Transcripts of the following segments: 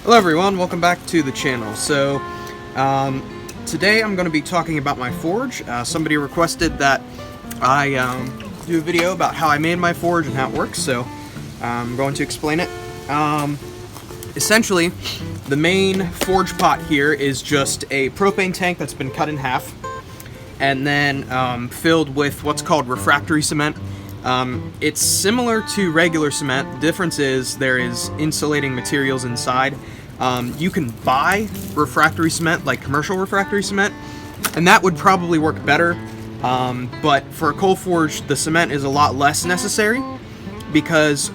Hello everyone, welcome back to the channel. So, today I'm going to be talking about my forge. Somebody requested that I do a video about how I made my forge and how it works, so I'm going to explain it. Essentially, the main forge pot here is just a propane tank that's been cut in half, and then filled with what's called refractory cement. It's similar to regular cement. The difference is there is insulating materials inside. You can buy refractory cement, like commercial refractory cement, and that would probably work better. But for a coal forge, the cement is a lot less necessary because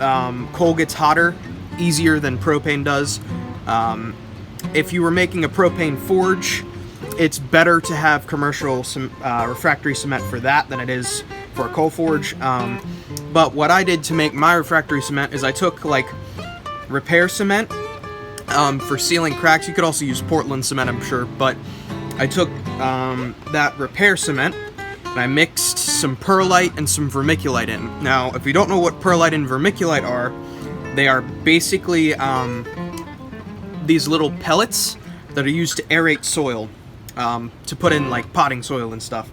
coal gets hotter easier than propane does. If you were making a propane forge, it's better to have commercial refractory cement for that than it is for a coal forge. But what I did to make my refractory cement is I took like repair cement for sealing cracks. You could also use Portland cement, I'm sure, but I took that repair cement and I mixed some perlite and some vermiculite in. Now, if you don't know what perlite and vermiculite are, they are basically these little pellets that are used to aerate soil, to put in like potting soil and stuff.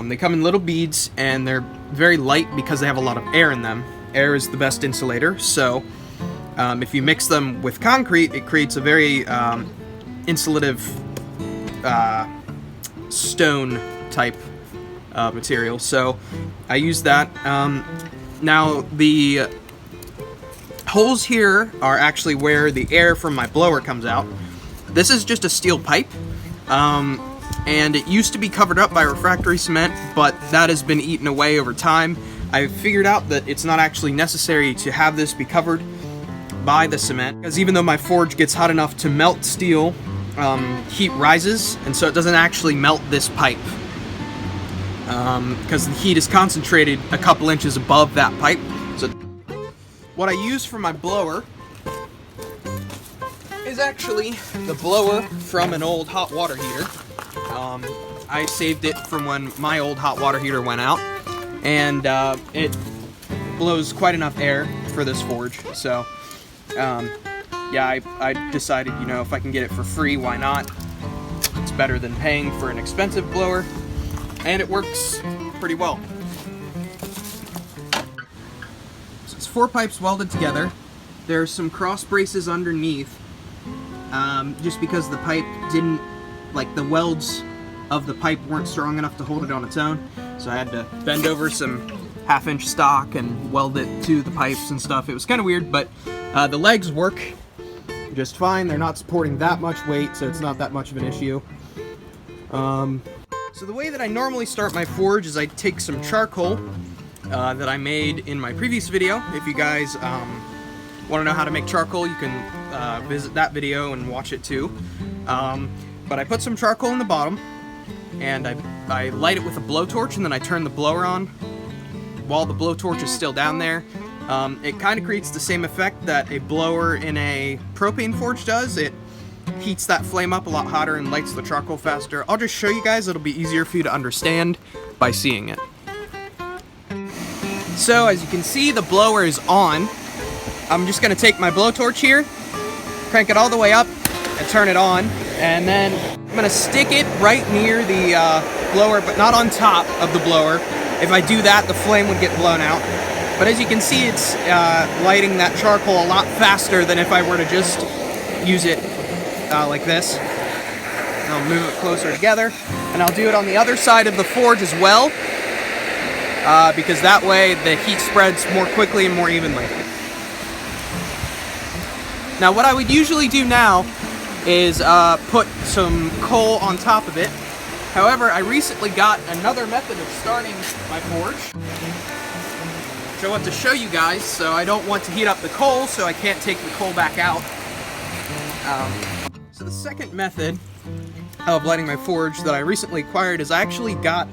They come in little beads and they're very light because they have a lot of air in them. Air is the best insulator, so if you mix them with concrete, it creates a very insulative stone type material. So I use that. Now the holes here are actually where the air from my blower comes out. This is just a steel pipe, and it used to be covered up by refractory cement, but that has been eaten away over time. I figured out that it's not actually necessary to have this be covered by the cement, because even though my forge gets hot enough to melt steel, heat rises, and so it doesn't actually melt this pipe, because the heat is concentrated a couple inches above that pipe. So what I use for my blower is actually the blower from an old hot water heater. I saved it from when my old hot water heater went out, and it blows quite enough air for this forge. So yeah, I decided, you know, if I can get it for free, why not? It's better than paying for an expensive blower, and it works pretty well. So it's 4 pipes welded together. There's some cross braces underneath, just because the pipe didn't, like the welds of the pipe weren't strong enough to hold it on its own, so I had to bend over some 1/2-inch stock and weld it to the pipes and stuff. It was kind of weird, but the legs work just fine. They're not supporting that much weight, so it's not that much of an issue. So the way that I normally start my forge is I take some charcoal that I made in my previous video. If you guys want to know how to make charcoal, you can visit that video and watch it too. But I put some charcoal in the bottom, and I light it with a blowtorch, and then I turn the blower on while the blowtorch is still down there. It kind of creates the same effect that a blower in a propane forge does. It heats that flame up a lot hotter and lights the charcoal faster. I'll just show you guys. It'll be easier for you to understand by seeing it. So as you can see, the blower is on. I'm just going to take my blowtorch here, crank it all the way up, and turn it on. And then I'm going to stick it right near the blower, but not on top of the blower. If I do that, the flame would get blown out. But as you can see, it's lighting that charcoal a lot faster than if I were to just use it like this. I'll move it closer together, and I'll do it on the other side of the forge as well, because that way the heat spreads more quickly and more evenly. Now what I would usually do now is put some coal on top of it. However, I recently got another method of starting my forge, which I want to show you guys. So I don't want to heat up the coal, so I can't take the coal back out. So the second method of lighting my forge that I recently acquired is I actually got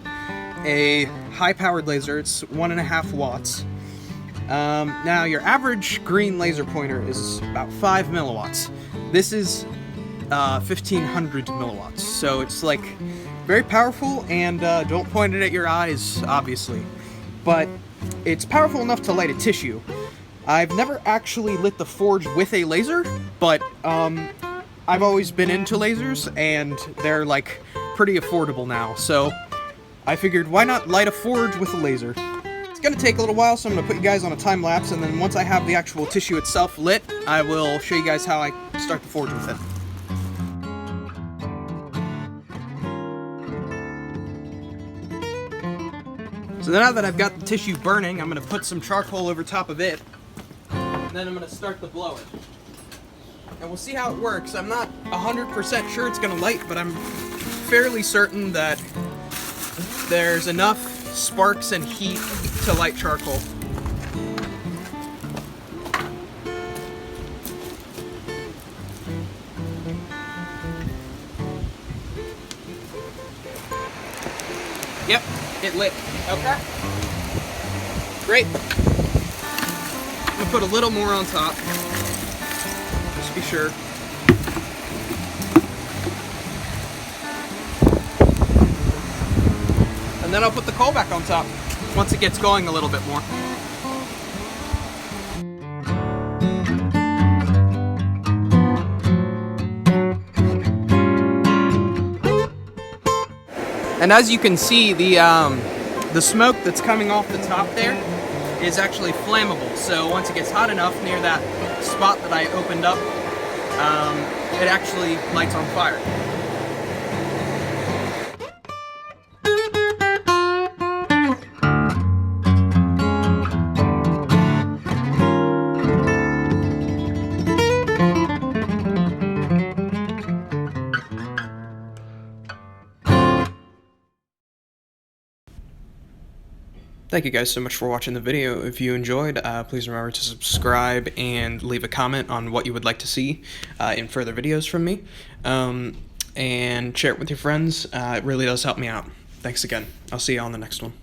a high-powered laser. It's 1.5 watts. Now your average green laser pointer is about 5 milliwatts. This is 1500 milliwatts, so it's like very powerful, and don't point it at your eyes, obviously, but it's powerful enough to light a tissue. I've never actually lit the forge with a laser, but I've always been into lasers, and they're like pretty affordable now, so I figured why not light a forge with a laser. It's gonna take a little while, so I'm gonna put you guys on a time lapse, and then once I have the actual tissue itself lit, I will show you guys how I start the forge with it. So now that I've got the tissue burning, I'm gonna put some charcoal over top of it, and then I'm gonna start the blower. And we'll see how it works. I'm not 100% sure it's gonna light, but I'm fairly certain that there's enough sparks and heat to light charcoal. Yep, it lit. Okay. Great. I'm gonna put a little more on top. Just be sure. And then I'll put the coal back on top once it gets going a little bit more. And as you can see, the smoke that's coming off the top there is actually flammable. So once it gets hot enough near that spot that I opened up, it actually lights on fire. Thank you guys so much for watching the video. If you enjoyed, please remember to subscribe and leave a comment on what you would like to see in further videos from me. And share it with your friends. It really does help me out. Thanks again. I'll see you on the next one.